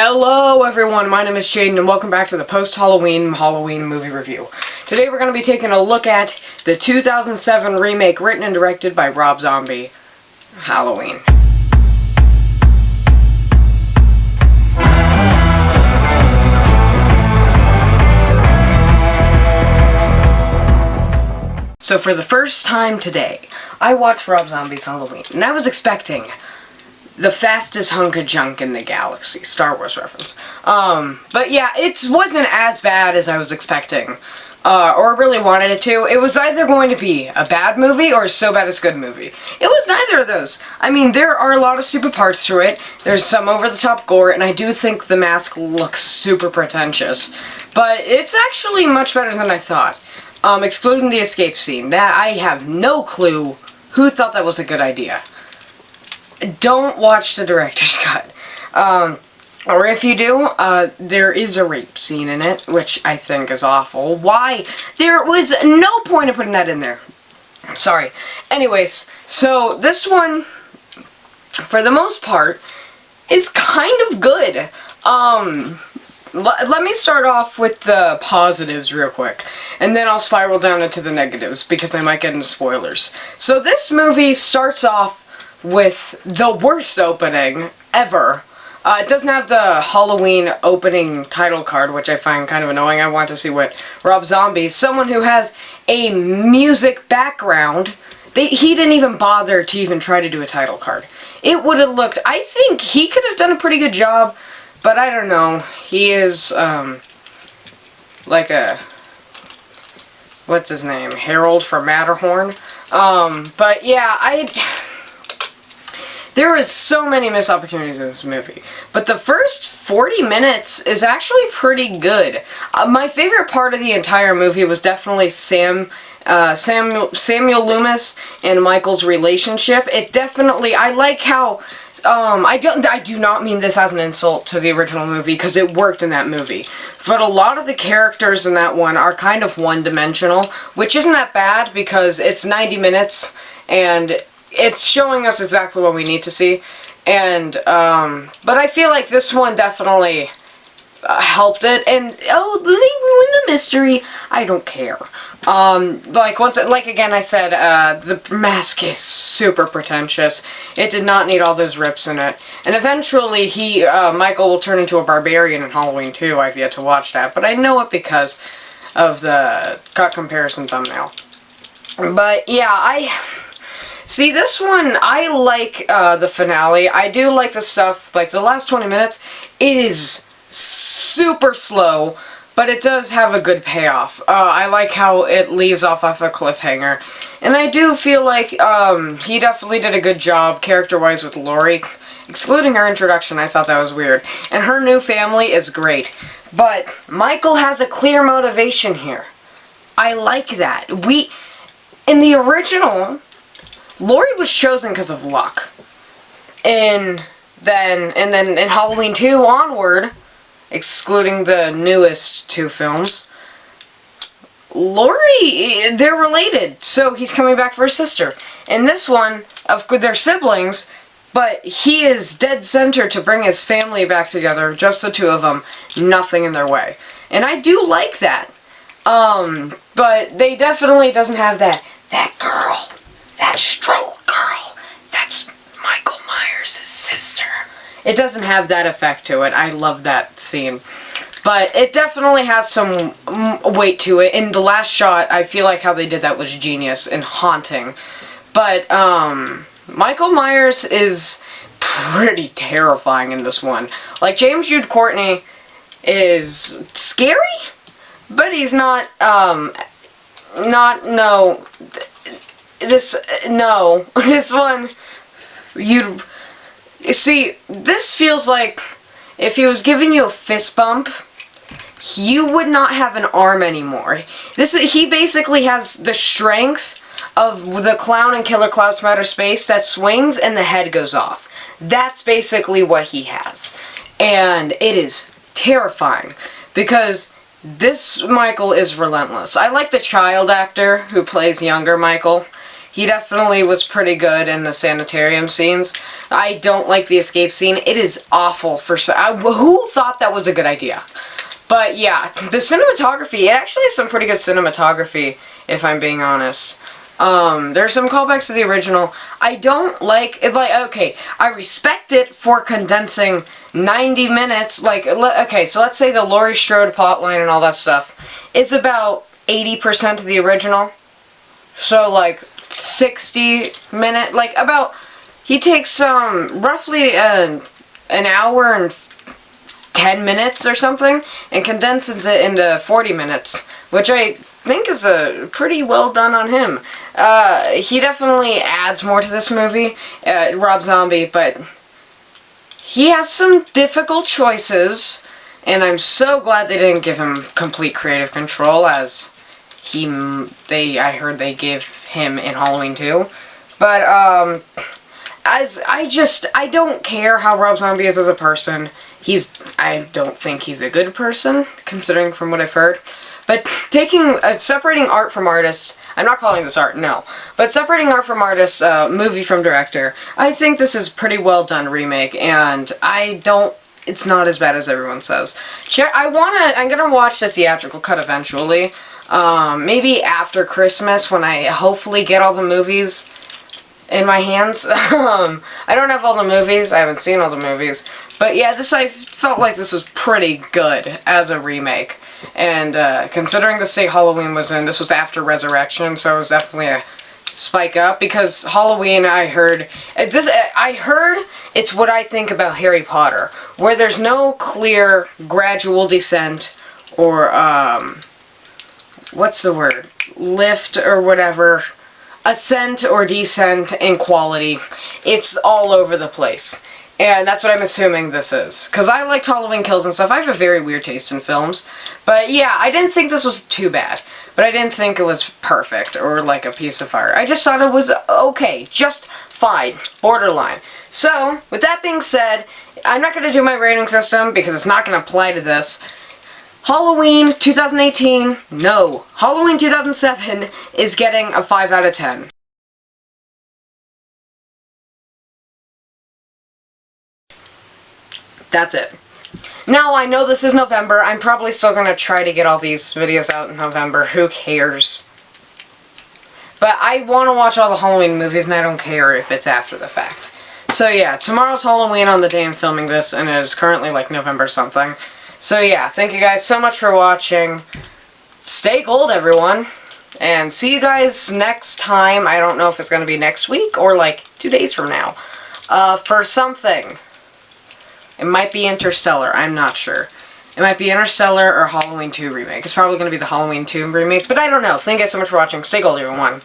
Hello everyone, my name is Jaden and welcome back to the post-Halloween movie review. Today we're going to be taking a look at the 2007 remake written and directed by Rob Zombie, Halloween. So for the first time today, I watched Rob Zombie's Halloween, and I was expecting the fastest hunk of junk in the galaxy. Star Wars reference. But yeah, it wasn't as bad as I was expecting. Or really wanted it to. It was either going to be a bad movie or a so bad it's good movie. It was neither of those. I mean, there are a lot of stupid parts to it. There's some over-the-top gore, and I do think the mask looks super pretentious. But it's actually much better than I thought. Excluding the escape scene. That I have no clue who thought that was a good idea. Don't watch the director's cut. Or if you do, there is a rape scene in it, which I think is awful. Why? There was no point in putting that in there. Sorry. Anyways, so this one, for the most part, is kind of good. Let me start off with the positives real quick, and then I'll spiral down into the negatives, because I might get into spoilers. So this movie starts off with the worst opening ever. It doesn't have the Halloween opening title card, which I find kind of annoying. I want to see what Rob Zombie, someone who has a music background, he didn't even bother to even try to do a title card. It would have looked, I think he could have done a pretty good job, but I don't know. He is, like a, what's his name? Harold from Matterhorn. But yeah, there is so many missed opportunities in this movie. But the first 40 minutes is actually pretty good. My favorite part of the entire movie was definitely Samuel Loomis and Michael's relationship. It definitely, I like how, I do not mean this as an insult to the original movie, because it worked in that movie. But a lot of the characters in that one are kind of one-dimensional, which isn't that bad, because it's 90 minutes, and it's showing us exactly what we need to see, and, but I feel like this one definitely helped it, and, oh, they ruined the mystery. I don't care. Like again I said, the mask is super pretentious. It did not need all those rips in it. And eventually Michael will turn into a barbarian in Halloween 2. I've yet to watch that, but I know it because of the cut comparison thumbnail. But yeah, see, this one, I like the finale. I do like the stuff, like the last 20 minutes, it is super slow, but it does have a good payoff. I like how it leaves off a cliffhanger. And I do feel like he definitely did a good job character-wise with Laurie. Excluding her introduction, I thought that was weird. And her new family is great. But Michael has a clear motivation here. I like that. In the original, Laurie was chosen because of luck. And then in Halloween 2 onward, excluding the newest two films, Laurie, they're related, so he's coming back for his sister. In this one, they're siblings, but he is dead center to bring his family back together, just the two of them, nothing in their way. And I do like that. But they definitely doesn't have that girl, that stroke girl, that's Michael Meyers' sister. It doesn't have that effect to it. I love that scene. But it definitely has some weight to it. In the last shot, I feel like how they did that was genius and haunting. But, Michael Myers is pretty terrifying in this one. Like, James Jude Courtney is scary, but he's not, this one, you see, this feels like if he was giving you a fist bump, you would not have an arm anymore. He basically has the strength of the clown in Killer Clowns from Outer Space that swings and the head goes off. That's basically what he has. And it is terrifying because this Michael is relentless. I like the child actor who plays younger Michael. He definitely was pretty good in the sanitarium scenes. I don't like the escape scene. It is awful for who thought that was a good idea? But yeah, the cinematography, it actually has some pretty good cinematography, if I'm being honest. There's some callbacks to the original. I don't like it. Okay, I respect it for condensing 90 minutes. Okay, so let's say the Laurie Strode plotline and all that stuff is about 80% of the original. So 60 minute, he takes roughly an hour and 10 minutes or something and condenses it into 40 minutes, which I think is pretty well done on him. He definitely adds more to this movie, Rob Zombie, but he has some difficult choices, and I'm so glad they didn't give him complete creative control as I heard they give him in Halloween 2. But I don't care how Rob Zombie is as a person. I don't think he's a good person, considering from what I've heard. But separating art from artist, I'm not calling this art, no. But separating art from artist, movie from director, I think this is pretty well done remake, and it's not as bad as everyone says. I'm gonna watch the theatrical cut eventually. Maybe after Christmas when I hopefully get all the movies in my hands. I don't have all the movies, I haven't seen all the movies. But yeah, I felt like this was pretty good as a remake. And considering the state Halloween was in, this was after Resurrection, so it was definitely a spike up. Because Halloween, I heard it's what I think about Harry Potter, where there's no clear gradual descent or what's the word? Lift or whatever. Ascent or descent in quality. It's all over the place. And that's what I'm assuming this is. Because I liked Halloween Kills and stuff. I have a very weird taste in films. But yeah, I didn't think this was too bad. But I didn't think it was perfect or like a piece of fire. I just thought it was okay. Just fine. Borderline. So, with that being said, I'm not going to do my rating system because it's not going to apply to this. Halloween 2018, no. Halloween 2007 is getting a 5 out of 10. That's it. Now, I know this is November. I'm probably still going to try to get all these videos out in November. Who cares? But I want to watch all the Halloween movies, and I don't care if it's after the fact. So yeah, tomorrow's Halloween on the day I'm filming this, and it is currently November something. So yeah, thank you guys so much for watching. Stay gold, everyone. And see you guys next time. I don't know if it's going to be next week or 2 days from now. For something. It might be Interstellar. I'm not sure. It might be Interstellar or Halloween 2 Remake. It's probably going to be the Halloween 2 Remake, but I don't know. Thank you guys so much for watching. Stay gold, everyone.